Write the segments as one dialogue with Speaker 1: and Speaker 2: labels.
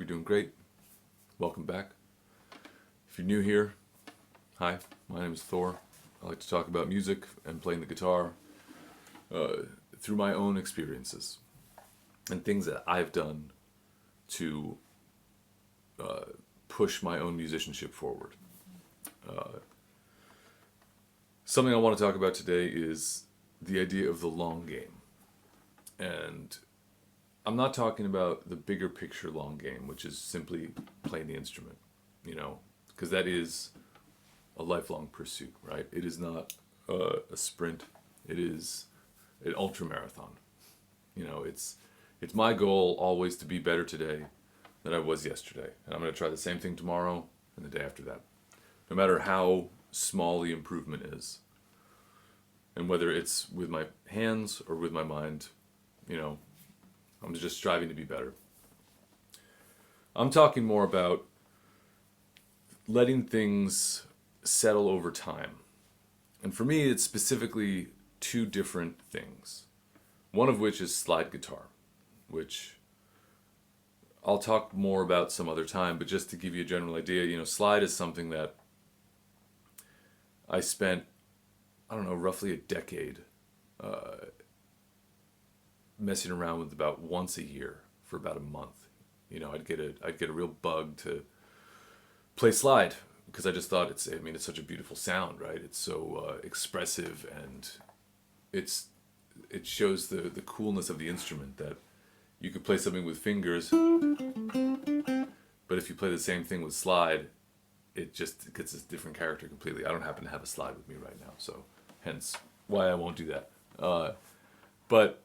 Speaker 1: doing great. Welcome back. If you're new here, hi, my name is Thor. I like to talk about music and playing the guitar through my own experiences and things that I've done to push my own musicianship forward. Something I want to talk about today is the idea of the long game. And I'm not talking about the bigger picture long game, which is simply playing the instrument, because that is a lifelong pursuit, right? It is not a sprint. It is an ultra marathon. It's my goal always to be better today than I was yesterday. And I'm going to try the same thing tomorrow and the day after that. No matter how small the improvement is. And whether it's with my hands or with my mind, I'm just striving to be better. I'm talking more about letting things settle over time. And for me, it's specifically two different things. One of which is slide guitar, which I'll talk more about some other time, but just to give you a general idea, slide is something that I spent, roughly a decade messing around with about once a year for about a month. I'd get a real bug to play slide because I just thought it's such a beautiful sound, right? It's so expressive, and it shows the coolness of the instrument that you could play something with fingers, but if you play the same thing with slide, it just gets this different character completely. I don't happen to have a slide with me right now, so hence why I won't do that. But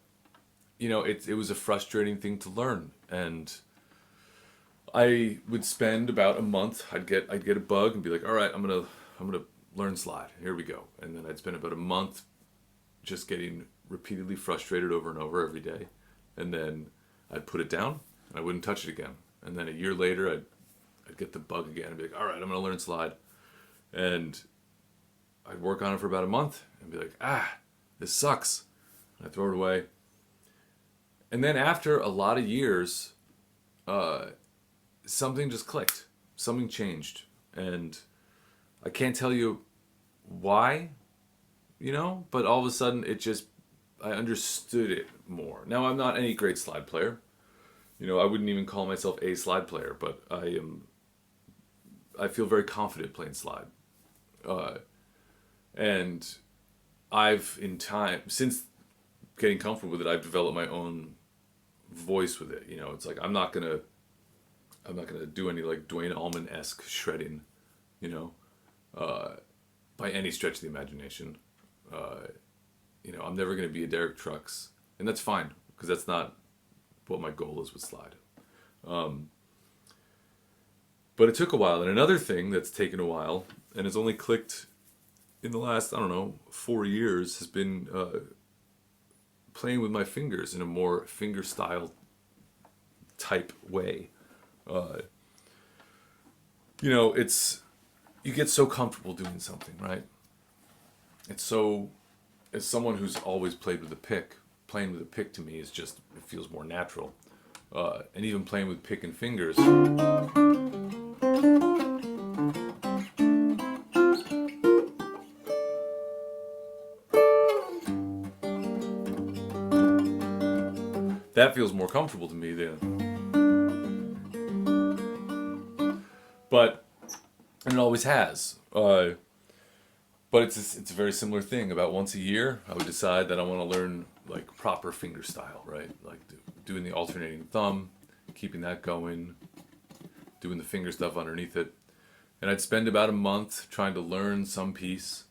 Speaker 1: it was a frustrating thing to learn, and I would spend about a month. I'd get a bug and be like, all right, I'm gonna learn slide. Here we go. And then I'd spend about a month just getting repeatedly frustrated over and over every day, and then I'd put it down and I wouldn't touch it again. And then a year later, I'd get the bug again and be like, all right, I'm gonna learn slide, and I'd work on it for about a month and be like, this sucks. And I'd throw it away. And then after a lot of years, something just clicked. Something changed. And I can't tell you why, but all of a sudden I understood it more. Now, I'm not any great slide player. I wouldn't even call myself a slide player, but I feel very confident playing slide. And since getting comfortable with it, I've developed my own voice with it. It's like I'm not gonna do any like Dwayne Allman-esque shredding, by any stretch of the imagination. I'm never gonna be a Derek Trucks, and that's fine because that's not what my goal is with slide. But it took a while, and another thing that's taken a while and has only clicked in the last 4 years has been playing with my fingers in a more fingerstyle type way. You get so comfortable doing something, right? As someone who's always played with a pick, playing with a pick to me it feels more natural. And even playing with pick and fingers. That feels more comfortable to me and it always has. But it's a very similar thing. About once a year, I would decide that I want to learn like proper fingerstyle, right? Like doing the alternating thumb, keeping that going, doing the finger stuff underneath it. And I'd spend about a month trying to learn some piece,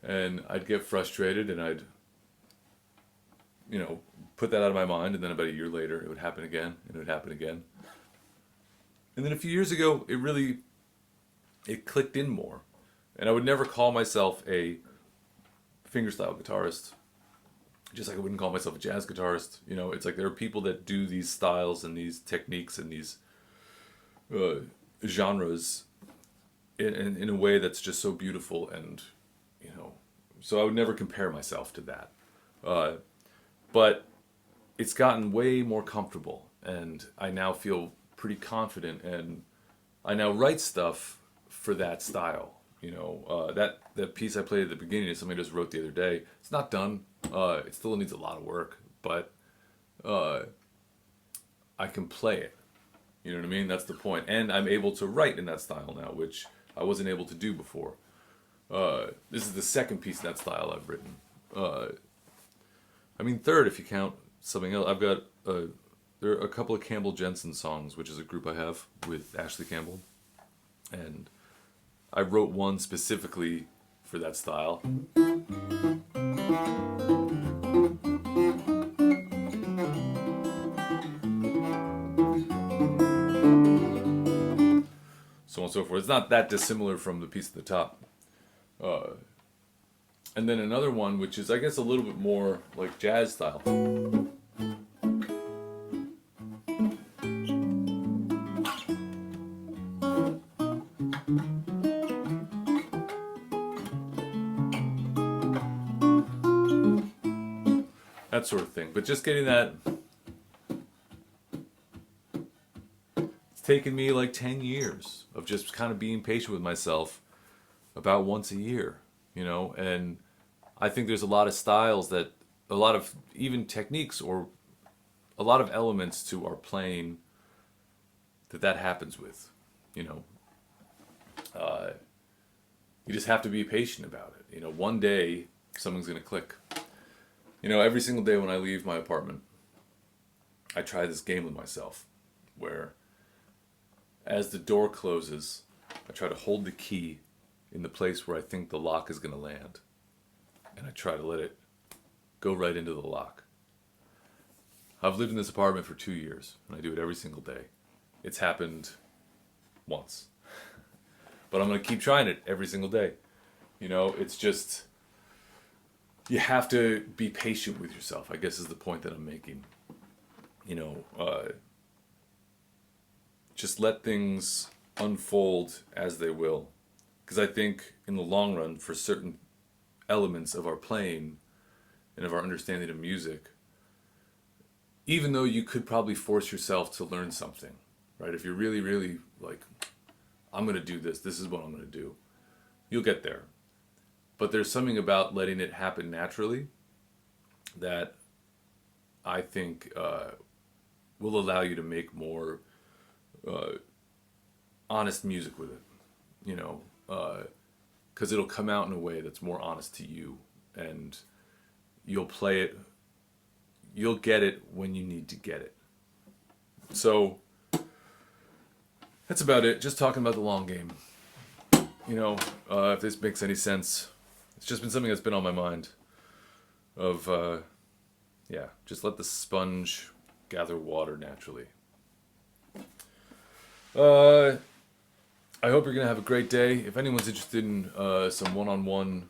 Speaker 1: and I'd get frustrated, and I'd put that out of my mind, and then about a year later it would happen again, and it would happen again. And then a few years ago it clicked in more. And I would never call myself a fingerstyle guitarist, just like I wouldn't call myself a jazz guitarist. It's like there are people that do these styles and these techniques and these genres in a way that's just so beautiful, and so I would never compare myself to that. But it's gotten way more comfortable, and I now feel pretty confident, and I now write stuff for that style. You know, that piece I played at the beginning is something I just wrote the other day. It's not done. It still needs a lot of work, but I can play it. You know what I mean? That's the point. And I'm able to write in that style now, which I wasn't able to do before. This is the second piece of that style I've written. I mean, third if you count something else. I've got there are a couple of Campbell Jensen songs, which is a group I have with Ashley Campbell, and I wrote one specifically for that style. So on and so forth. It's not that dissimilar from the piece at the top. And then another one, which is, I guess, a little bit more like jazz style. That sort of thing. But just getting that... It's taken me like 10 years of just kind of being patient with myself about once a year, you know? And I think there's a lot of styles that... A lot of even techniques or a lot of elements to our playing that happens with, you know? You just have to be patient about it. You know, one day something's going to click. You know, every single day when I leave my apartment, I try this game with myself where as the door closes, I try to hold the key in the place where I think the lock is going to land. And I try to let it go right into the lock. I've lived in this apartment for 2 years, and I do it every single day. It's happened once. But I'm going to keep trying it every single day. You know, it's just... You have to be patient with yourself, I guess is the point that I'm making. You know, just let things unfold as they will. Because I think in the long run, for certain elements of our playing and of our understanding of music, even though you could probably force yourself to learn something, right? If you're really, really like, I'm going to do this, this is what I'm going to do, you'll get there. But there's something about letting it happen naturally that I think will allow you to make more honest music with it, you know, because it'll come out in a way that's more honest to you, and you'll play it, you'll get it when you need to get it. So that's about it. Just talking about the long game. You know, if this makes any sense. It's just been something that's been on my mind of, yeah, just let the sponge gather water naturally. I hope you're going to have a great day. If anyone's interested in some one-on-one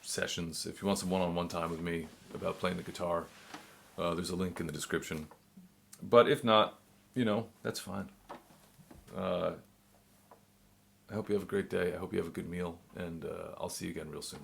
Speaker 1: sessions, if you want some one-on-one time with me about playing the guitar, there's a link in the description. But if not, you know, that's fine. I hope you have a great day. I hope you have a good meal, and I'll see you again real soon.